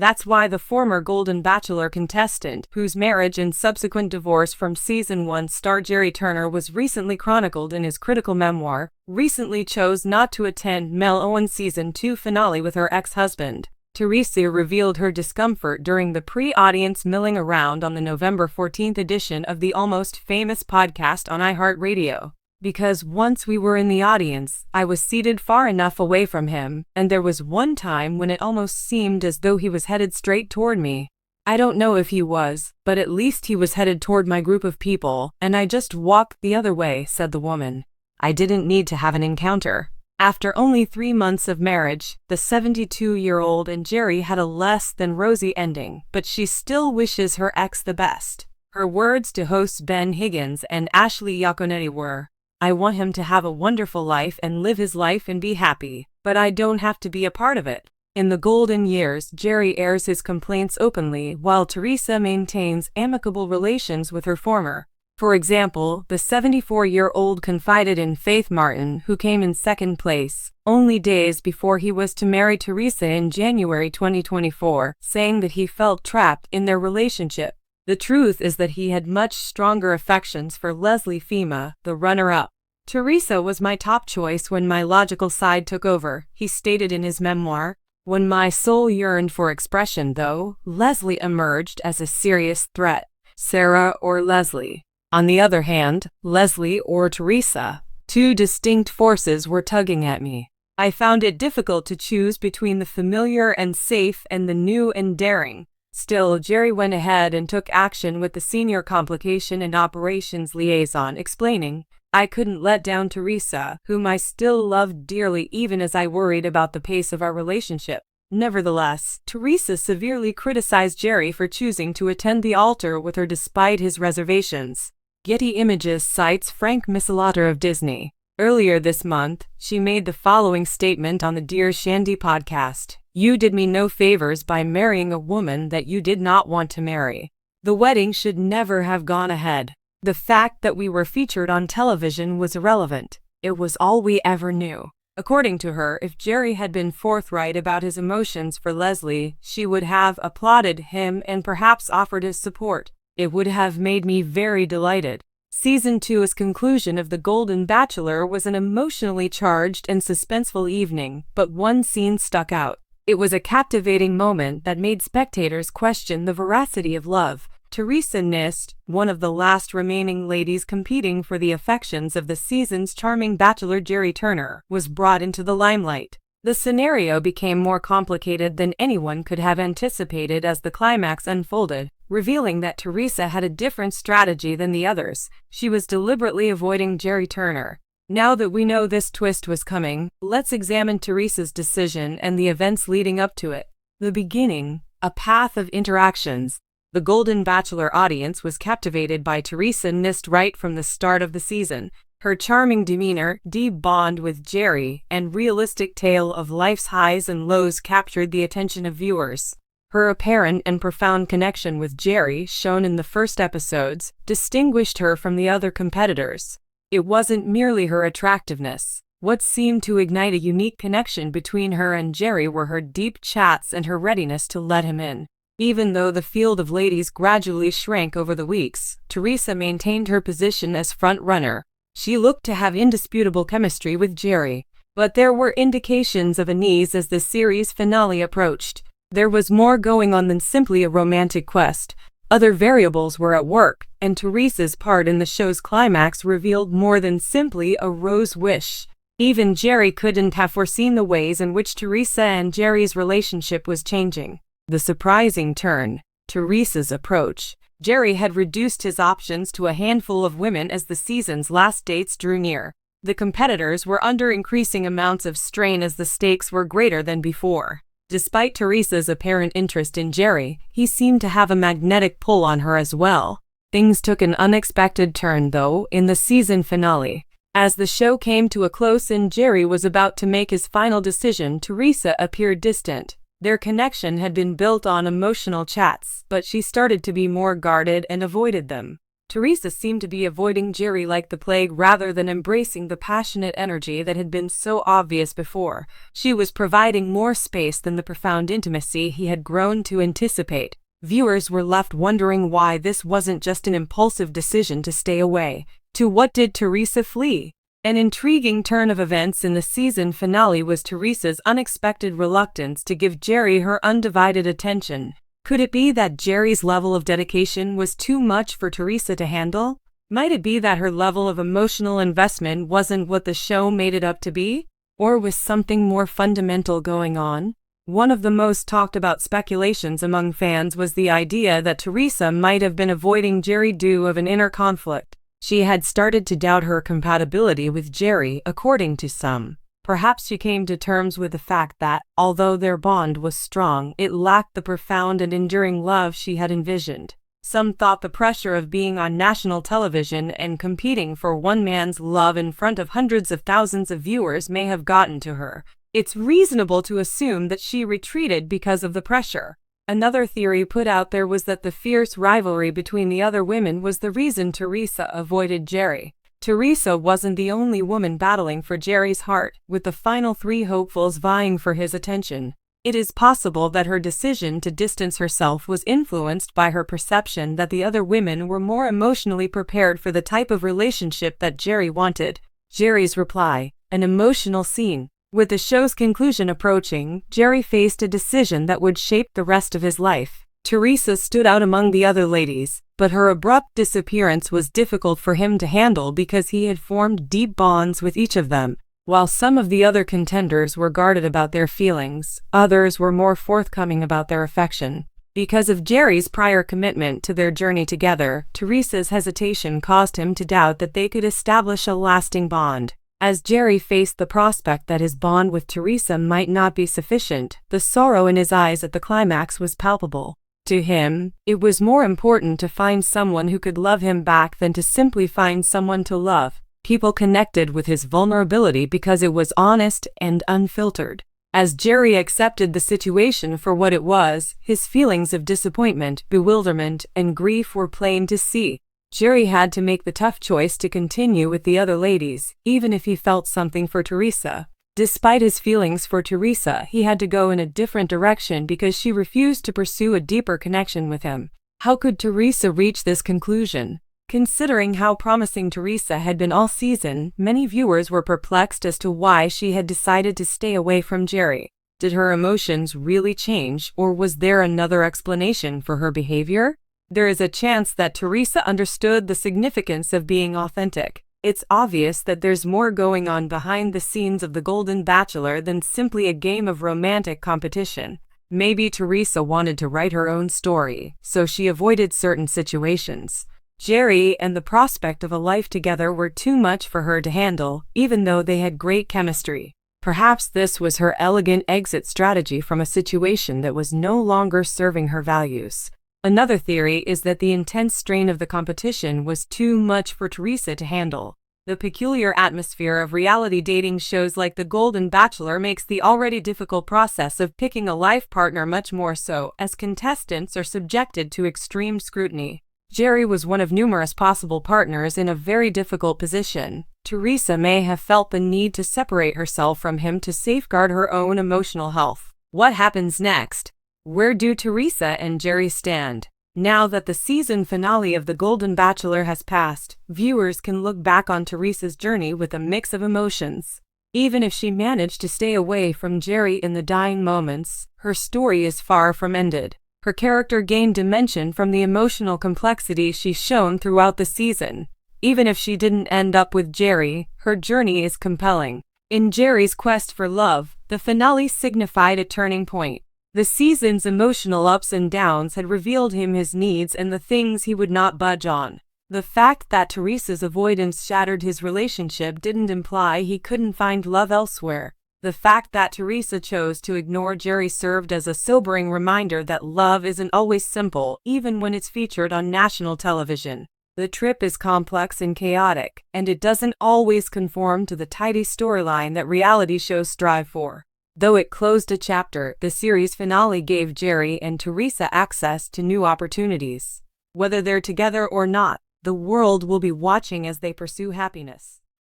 That's why the former Golden Bachelor contestant, whose marriage and subsequent divorce from Season 1 star Gerry Turner was recently chronicled in his critical memoir, recently chose not to attend mailto's Season 2 finale with her ex-husband. Theresa revealed her discomfort during the pre-audience milling around on the November 14th edition of the Almost Famous podcast on iHeartRadio. Because once we were in the audience, I was seated far enough away from him, and there was one time when it almost seemed as though he was headed straight toward me. I don't know if he was, but at least he was headed toward my group of people, and I just walked the other way, said the woman. I didn't need to have an encounter. After only 3 months of marriage, the 72-year-old and Gerry had a less than rosy ending, but she still wishes her ex the best. Her words to hosts Ben Higgins and Ashley Iaconetti were, I want him to have a wonderful life and live his life and be happy, but I don't have to be a part of it. In the golden years, Gerry airs his complaints openly while Theresa maintains amicable relations with her former. For example, the 74-year-old confided in Faith Martin, who came in second place, only days before he was to marry Theresa in January 2024, saying that he felt trapped in their relationship. The truth is that he had much stronger affections for Leslie Fema, the runner-up. Theresa was my top choice when my logical side took over, he stated in his memoir. When my soul yearned for expression, though, Leslie emerged as a serious threat. Sarah or Leslie. On the other hand, Leslie or Theresa, two distinct forces were tugging at me. I found it difficult to choose between the familiar and safe and the new and daring. Still, Gerry went ahead and took action with the senior complication and operations liaison, explaining, I couldn't let down Theresa, whom I still loved dearly even as I worried about the pace of our relationship. Nevertheless, Theresa severely criticized Gerry for choosing to attend the altar with her despite his reservations. Getty Images cites Frank Misilater of Disney. Earlier this month, she made the following statement on the Dear Shandy podcast. You did me no favors by marrying a woman that you did not want to marry. The wedding should never have gone ahead. The fact that we were featured on television was irrelevant. It was all we ever knew. According to her, if Gerry had been forthright about his emotions for Leslie, she would have applauded him and perhaps offered his support. It would have made me very delighted. Season 2's conclusion of The Golden Bachelor was an emotionally charged and suspenseful evening, but one scene stuck out. It was a captivating moment that made spectators question the veracity of love. Theresa Nist, one of the last remaining ladies competing for the affections of the season's charming bachelor Gerry Turner, was brought into the limelight. The scenario became more complicated than anyone could have anticipated as the climax unfolded, revealing that Theresa had a different strategy than the others. She was deliberately avoiding Gerry Turner. Now that we know this twist was coming, let's examine Theresa's decision and the events leading up to it. The beginning, a path of interactions. The Golden Bachelor audience was captivated by Theresa Nist right from the start of the season. Her charming demeanor, deep bond with Gerry, and realistic tale of life's highs and lows captured the attention of viewers. Her apparent and profound connection with Gerry, shown in the first episodes, distinguished her from the other competitors. It wasn't merely her attractiveness. What seemed to ignite a unique connection between her and Gerry were her deep chats and her readiness to let him in. Even though the field of ladies gradually shrank over the weeks, Theresa maintained her position as front-runner. She looked to have indisputable chemistry with Gerry, but there were indications of unease as the series finale approached. There was more going on than simply a romantic quest. Other variables were at work, and Theresa's part in the show's climax revealed more than simply a rose wish. Even Gerry couldn't have foreseen the ways in which Theresa and Gerry's relationship was changing. The surprising turn, Theresa's approach. Gerry had reduced his options to a handful of women as the season's last dates drew near. The competitors were under increasing amounts of strain as the stakes were greater than before. Despite Theresa's apparent interest in Gerry, he seemed to have a magnetic pull on her as well. Things took an unexpected turn, though, in the season finale. As the show came to a close and Gerry was about to make his final decision, Theresa appeared distant. Their connection had been built on emotional chats, but she started to be more guarded and avoided them. Theresa seemed to be avoiding Gerry like the plague rather than embracing the passionate energy that had been so obvious before. She was providing more space than the profound intimacy he had grown to anticipate. Viewers were left wondering why this wasn't just an impulsive decision to stay away. To what did Theresa flee? An intriguing turn of events in the season finale was Theresa's unexpected reluctance to give Gerry her undivided attention. Could it be that Gerry's level of dedication was too much for Theresa to handle? Might it be that her level of emotional investment wasn't what the show made it up to be? Or was something more fundamental going on? One of the most talked about speculations among fans was the idea that Theresa might have been avoiding Gerry due to an inner conflict. She had started to doubt her compatibility with Gerry, according to some. Perhaps she came to terms with the fact that, although their bond was strong, it lacked the profound and enduring love she had envisioned. Some thought the pressure of being on national television and competing for one man's love in front of hundreds of thousands of viewers may have gotten to her. It's reasonable to assume that she retreated because of the pressure. Another theory put out there was that the fierce rivalry between the other women was the reason Theresa avoided Gerry. Theresa wasn't the only woman battling for Gerry's heart, with the final 3 hopefuls vying for his attention. It is possible that her decision to distance herself was influenced by her perception that the other women were more emotionally prepared for the type of relationship that Gerry wanted. Gerry's reply: an emotional scene. With the show's conclusion approaching, Gerry faced a decision that would shape the rest of his life. Theresa stood out among the other ladies, but her abrupt disappearance was difficult for him to handle because he had formed deep bonds with each of them. While some of the other contenders were guarded about their feelings, others were more forthcoming about their affection. Because of Gerry's prior commitment to their journey together, Theresa's hesitation caused him to doubt that they could establish a lasting bond. As Gerry faced the prospect that his bond with Theresa might not be sufficient, the sorrow in his eyes at the climax was palpable. To him, it was more important to find someone who could love him back than to simply find someone to love. People connected with his vulnerability because it was honest and unfiltered. As Gerry accepted the situation for what it was, his feelings of disappointment, bewilderment, and grief were plain to see. Gerry had to make the tough choice to continue with the other ladies, even if he felt something for Theresa. Despite his feelings for Theresa, he had to go in a different direction because she refused to pursue a deeper connection with him. How could Theresa reach this conclusion? Considering how promising Theresa had been all season, many viewers were perplexed as to why she had decided to stay away from Gerry. Did her emotions really change, or was there another explanation for her behavior? There is a chance that Theresa understood the significance of being authentic. It's obvious that there's more going on behind the scenes of The Golden Bachelor than simply a game of romantic competition. Maybe Theresa wanted to write her own story, so she avoided certain situations. Gerry and the prospect of a life together were too much for her to handle, even though they had great chemistry. Perhaps this was her elegant exit strategy from a situation that was no longer serving her values. Another theory is that the intense strain of the competition was too much for Theresa to handle. The peculiar atmosphere of reality dating shows like The Golden Bachelor makes the already difficult process of picking a life partner much more so, as contestants are subjected to extreme scrutiny. Gerry was one of numerous possible partners in a very difficult position. Theresa may have felt the need to separate herself from him to safeguard her own emotional health. What happens next? Where do Theresa and Gerry stand? Now that the season finale of The Golden Bachelor has passed, viewers can look back on Theresa's journey with a mix of emotions. Even if she managed to stay away from Gerry in the dying moments, her story is far from ended. Her character gained dimension from the emotional complexity she's shown throughout the season. Even if she didn't end up with Gerry, her journey is compelling. In Gerry's quest for love, the finale signified a turning point. The season's emotional ups and downs had revealed him his needs and the things he would not budge on. The fact that Theresa's avoidance shattered his relationship didn't imply he couldn't find love elsewhere. The fact that Theresa chose to ignore Gerry served as a sobering reminder that love isn't always simple, even when it's featured on national television. The trip is complex and chaotic, and it doesn't always conform to the tidy storyline that reality shows strive for. Though it closed a chapter, the series finale gave Gerry and Theresa access to new opportunities. Whether they're together or not, The world will be watching as they pursue happiness.